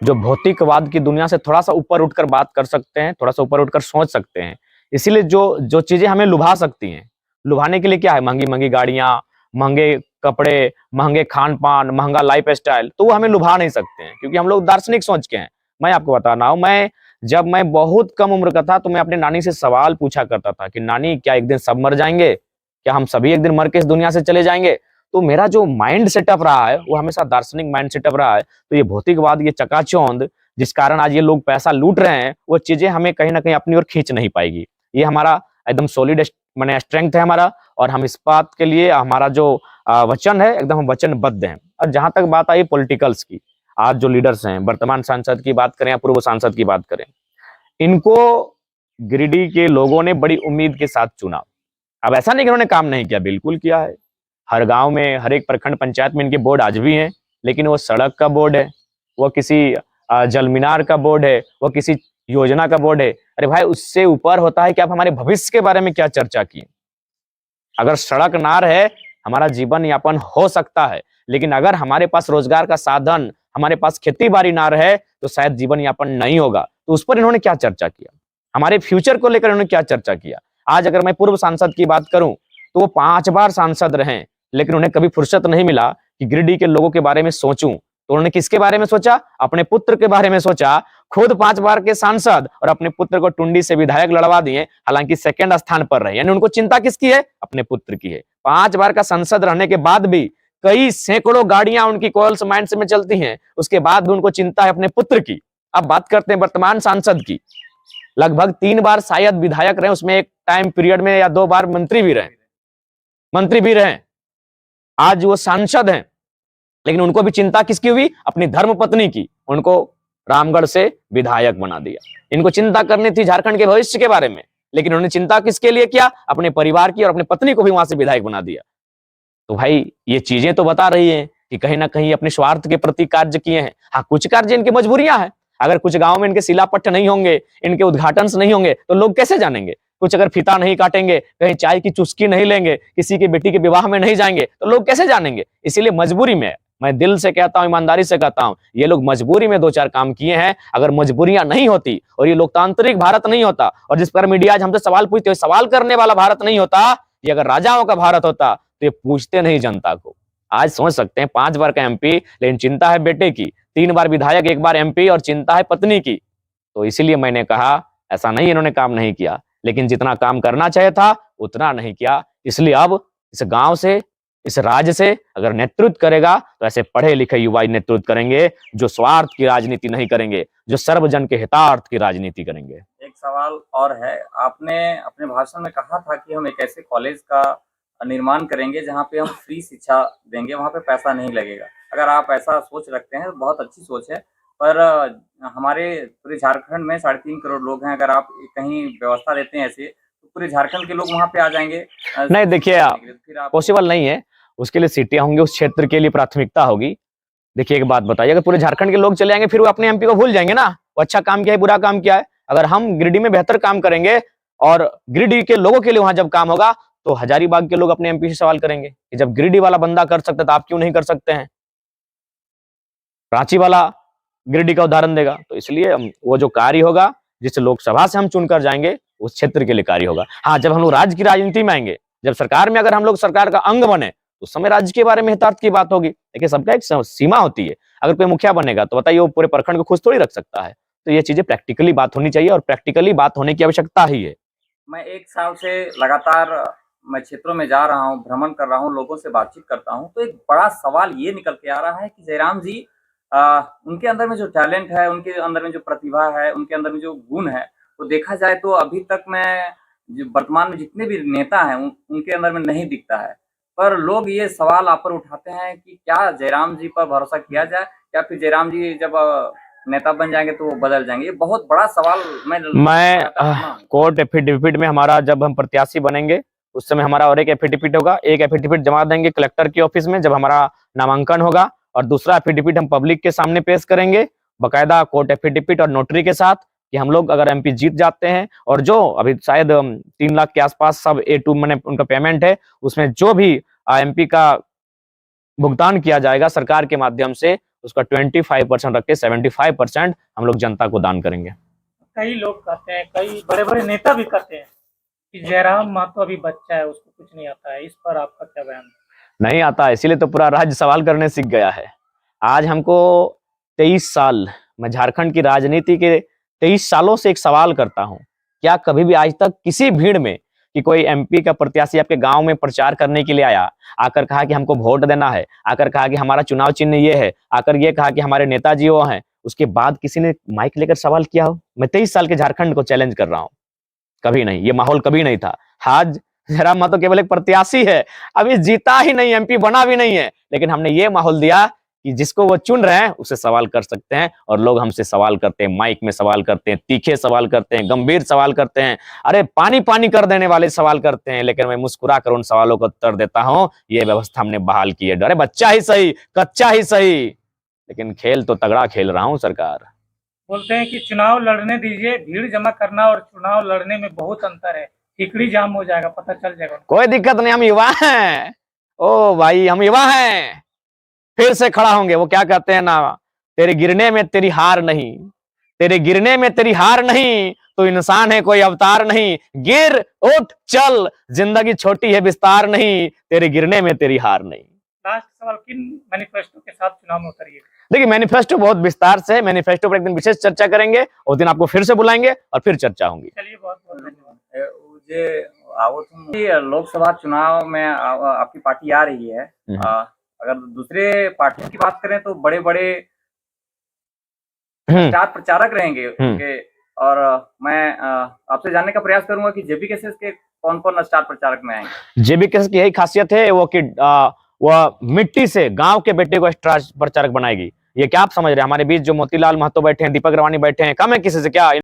जो भौतिकवाद की दुनिया से थोड़ा सा ऊपर उठकर बात कर सकते हैं, थोड़ा सा ऊपर उठकर सोच सकते हैं। इसीलिए जो जो चीजें हमें लुभा सकती हैं, लुभाने के लिए क्या है, महंगी महंगी गाड़ियां, महंगे कपड़े, महंगे खान पान, महंगा लाइफ स्टाइल, तो वो हमें लुभा नहीं सकते हैं, क्योंकि हम लोग दार्शनिक सोच के हैं। मैं आपको बता रहा हूँ, जब मैं बहुत कम उम्र का था तो मैं अपने नानी से सवाल पूछा करता था कि नानी, क्या एक दिन सब मर जाएंगे? क्या हम सभी एक दिन मर के इस दुनिया से चले जाएंगे? तो मेरा जो माइंड सेटअप रहा है वो हमेशा दार्शनिक माइंड सेटअप रहा है। तो ये भौतिकवाद, ये चकाचौंध जिस कारण आज ये लोग पैसा लूट रहे हैं, वो चीजें हमें कहीं ना कहीं अपनी ओर खींच नहीं पाएगी। ये हमारा एकदम सॉलिड माने स्ट्रेंथ है हमारा, और हम इस बात के लिए हमारा जो वचन है, एकदम हम वचनबद्ध हैं। और जहां तक बात आई पॉलिटिकल्स की, आज जो लीडर्स हैं, वर्तमान सांसद की बात करें या पूर्व सांसद की बात करें, इनको गिरिडीह के लोगों ने बड़ी उम्मीद के साथ चुना। अब ऐसा नहीं कि उन्होंने काम नहीं किया, बिल्कुल किया है। हर गांव में, हर एक प्रखंड पंचायत में इनके बोर्ड आज भी हैं, लेकिन वो सड़क का बोर्ड है, वो किसी जल मीनार का बोर्ड है, वो किसी योजना का बोर्ड है। अरे भाई, उससे ऊपर होता है कि आप हमारे भविष्य के बारे में क्या चर्चा की। अगर सड़क ना रहे, हमारा जीवन यापन हो सकता है, लेकिन अगर हमारे पास रोजगार का साधन, हमारे पास खेती बाड़ी ना रहे, तो शायद जीवन यापन नहीं होगा। तो उस पर इन्होंने क्या चर्चा किया, हमारे फ्यूचर को लेकर इन्होंने क्या चर्चा किया। आज अगर मैं पूर्व सांसद की बात करूं, तो वो 5 बार सांसद रहे, लेकिन उन्हें कभी फुर्सत नहीं मिला कि गिरिडीह के लोगों के बारे में सोचूं। तो उन्होंने किसके बारे में सोचा? अपने पुत्र के बारे में सोचा। खुद 5 बार के सांसद और अपने पुत्र को टुंडी से विधायक लड़वा दिए, हालांकि सेकंड स्थान पर रहे। यानी उनको चिंता किसकी है? अपने पुत्र की है। 5 बार का सांसद रहने के बाद भी कई सैकड़ों गाड़ियां उनकी कोयल्स माइंस में चलती हैं, उसके बाद भी उनको चिंता है अपने पुत्र की। अब बात करते हैं वर्तमान सांसद की। लगभग 3 बार शायद विधायक रहे, उसमें एक टाइम पीरियड में, या 2 बार मंत्री भी रहे। आज वो सांसद हैं, लेकिन उनको भी चिंता किसकी हुई? अपनी धर्म पत्नी की। उनको रामगढ़ से विधायक बना दिया। इनको चिंता करनी थी झारखंड के भविष्य के बारे में, लेकिन उन्होंने चिंता किसके लिए किया? अपने परिवार की, और अपनी पत्नी को भी वहां से विधायक बना दिया। तो भाई, ये चीजें तो बता रही हैं कि कहीं ना कहीं अपने स्वार्थ के प्रति कार्य किए हैं। हाँ, कुछ कार्य इनकी मजबूरियां हैं। अगर कुछ गांव में इनके शिलापट्ट नहीं होंगे, इनके उद्घाटन नहीं होंगे, तो लोग कैसे जानेंगे? कुछ अगर फीता नहीं काटेंगे, कहीं चाय की चुस्की नहीं लेंगे, किसी की बेटी के विवाह में नहीं जाएंगे, तो लोग कैसे जानेंगे? इसीलिए मजबूरी में, मैं दिल से कहता हूं, ईमानदारी से कहता हूं, ये लोग मजबूरी में 2-4 काम किए हैं। अगर मजबूरियां नहीं होती और ये लोकतांत्रिक भारत नहीं होता, और जिस पर मीडिया आज हमसे सवाल पूछते, सवाल करने वाला भारत नहीं होता, ये अगर राजाओं का भारत होता, तो ये पूछते नहीं जनता को। आज समझ सकते हैं, 5 बार का एमपी, लेकिन चिंता है बेटे की। 3 बार विधायक, 1 बार एमपी, और चिंता है पत्नी की। तो इसीलिए मैंने कहा, ऐसा नहीं इन्होंने काम नहीं किया, लेकिन जितना काम करना चाहिए था उतना नहीं किया। इसलिए अब इस गांव से, इस राज्य से अगर नेतृत्व करेगा, तो ऐसे पढ़े लिखे युवा नेतृत्व करेंगे, जो स्वार्थ की राजनीति नहीं करेंगे, जो सर्वजन के हितार्थ की राजनीति करेंगे। एक सवाल और है, आपने अपने भाषण में कहा था कि हम एक ऐसे कॉलेज का निर्माण करेंगे जहां पे हम फ्री शिक्षा देंगे, वहां पे पैसा नहीं लगेगा। अगर आप ऐसा सोच रखते हैं, बहुत अच्छी सोच है, पर हमारे पूरे झारखंड में 3.5 करोड़ लोग हैं। अगर आप कहीं व्यवस्था देते हैं ऐसे, तो पूरे झारखंड के लोग वहां पे आ जाएंगे। नहीं, देखिए, पॉसिबल नहीं है। उसके लिए सीटें होंगी, उस क्षेत्र के लिए प्राथमिकता होगी। देखिए, एक बात बताइए, अगर पूरे झारखंड के लोग चले आएंगे, फिर वो अपने एमपी को भूल जाएंगे ना, वो अच्छा काम किया है, बुरा काम किया है। अगर हम गिरिडीह में बेहतर काम करेंगे और गिरिडीह के लोगों के लिए वहां जब काम होगा, तो हजारीबाग के लोग अपने एमपी से सवाल करेंगे कि जब गिरिडीह वाला बंदा कर सकता है, तो आप क्यों नहीं कर सकते हैं? रांची वाला गिरिडीह का उदाहरण देगा। तो इसलिए वो जो कार्य होगा, जिस लोकसभा से हम चुनकर जाएंगे, उस क्षेत्र के लिए कार्य होगा। हाँ, जब हम लोग राज्य की राजनीति में आएंगे, जब सरकार में अगर हम लोग सरकार का अंग बने, तो उस समय राज्य के बारे में हितार्थ की बात होगी। देखिए, सबका एक सीमा होती है। अगर कोई मुखिया बनेगा, तो बताइए, वो पूरे प्रखंड को खुश थोड़ी रख सकता है। तो ये चीजें प्रैक्टिकली बात होनी चाहिए, और प्रैक्टिकली बात होने की आवश्यकता ही है। मैं 1 साल से लगातार मैं क्षेत्रों में जा रहा हूँ, भ्रमण कर रहा हूँ, लोगों से बातचीत करता हूँ, तो एक बड़ा सवाल ये निकल के आ रहा है कि जयराम जी, उनके अंदर में जो टैलेंट है, उनके अंदर में जो प्रतिभा है, उनके अंदर में जो गुण है, वो देखा जाए तो अभी तक मैं जो वर्तमान में जितने भी नेता हैं, उनके अंदर में नहीं दिखता है। पर लोग ये सवाल आप पर उठाते हैं कि क्या जयराम जी पर भरोसा किया जाए, या फिर जयराम जी जब नेता बन जाएंगे तो वो बदल जाएंगे? ये बहुत बड़ा सवाल मैं कोर्ट एफिडेविट में, हमारा जब हम प्रत्याशी बनेंगे, उस समय हमारा और एक एफिडेविट होगा। एक एफिडेविट जमा देंगे कलेक्टर के ऑफिस में जब हमारा नामांकन होगा, और दूसरा एफिडेविट हम पब्लिक के सामने पेश करेंगे, बकायदा कोर्ट एफिडेविट और नोटरी के साथ, कि हम लोग अगर एमपी जीत जाते हैं, और जो अभी शायद 3 लाख के आसपास सब A2 मैंने उनका पेमेंट है, उसमें जो भी एमपी का भुगतान किया जाएगा सरकार के माध्यम से, उसका 25% रख के 75% हम लोग जनता को दान करेंगे। कई लोग कहते हैं, कई बड़े बड़े नेता भी कहते हैं कि जयराम महतो अभी बच्चा है, उसको कुछ नहीं आता है। इस पर आपका क्या बयान है? नहीं आता, इसीलिए तो पूरा राज्य सवाल करने सीख गया है। आज हमको 23 साल, मैं झारखंड की राजनीति के 23 सालों से एक सवाल करता हूं, क्या कभी भी आज तक किसी भीड़ में कि कोई एमपी का प्रत्याशी आपके गांव में प्रचार करने के लिए आया, आकर कहा कि हमको वोट देना है, आकर कहा कि हमारा चुनाव चिन्ह ये है, आकर ये कहा कि हमारे नेताजी वो हैं, उसके बाद किसी ने माइक लेकर सवाल किया हो? मैं 23 साल के झारखंड को चैलेंज कर रहा हूं, कभी नहीं, ये माहौल कभी नहीं था। आज जयराम महतो केवल एक प्रत्याशी है, अभी जीता ही नहीं, एमपी बना भी नहीं है, लेकिन हमने ये माहौल दिया कि जिसको वो चुन रहे हैं उससे सवाल कर सकते हैं। और लोग हमसे सवाल करते हैं, माइक में सवाल करते हैं, तीखे सवाल करते हैं, गंभीर सवाल करते हैं, अरे पानी पानी कर देने वाले सवाल करते हैं, लेकिन मैं मुस्कुरा कर उन सवालों को उत्तर देता हूं। ये व्यवस्था हमने बहाल की है। अरे बच्चा ही सही, कच्चा ही सही, लेकिन खेल तो तगड़ा खेल रहा हूं सरकार। बोलते हैं कि चुनाव लड़ने दीजिए, भीड़ जमा करना और चुनाव लड़ने में बहुत अंतर है, टिकड़ी जाम हो जाएगा, पता चल जाएगा। कोई दिक्कत नहीं, हम युवा हैं। ओ भाई, हम युवा हैं, फिर से खड़ा होंगे। वो क्या कहते हैं ना, तेरे गिरने में तेरी हार नहीं, तेरे गिरने में तेरी हार नहीं, तो इंसान है कोई अवतार नहीं। गिर उठ चल, जिंदगी छोटी है विस्तार नहीं, तेरे गिरने में तेरी हार नहीं। लास्ट सवाल, किन मैनिफेस्टो के साथ चुनाव में उतरिए? देखिए, मैनिफेस्टो बहुत विस्तार से, मैनिफेस्टो पर एक दिन विशेष चर्चा करेंगे, उस दिन आपको फिर से बुलाएंगे और फिर चर्चा होगी। चलिए, बहुत बहुत धन्यवाद। लोकसभा चुनाव में आपकी पार्टी आ रही है, अगर दूसरे पार्टियों की बात करें तो बड़े बड़े स्टार प्रचारक रहेंगे उनके, और मैं आपसे जानने का प्रयास करूंगा कि जेबीकेएस के कौन कौन स्टार प्रचारक में आएंगे। जेबीकेएस की यही खासियत है वो कि वह मिट्टी से गांव के बेटे को स्टार प्रचारक बनाएगी। ये क्या आप समझ रहे हैं? हमारे बीच जो मोतीलाल महतो बैठे हैं, दीपक रवानी बैठे हैं, कम है किसी से क्या?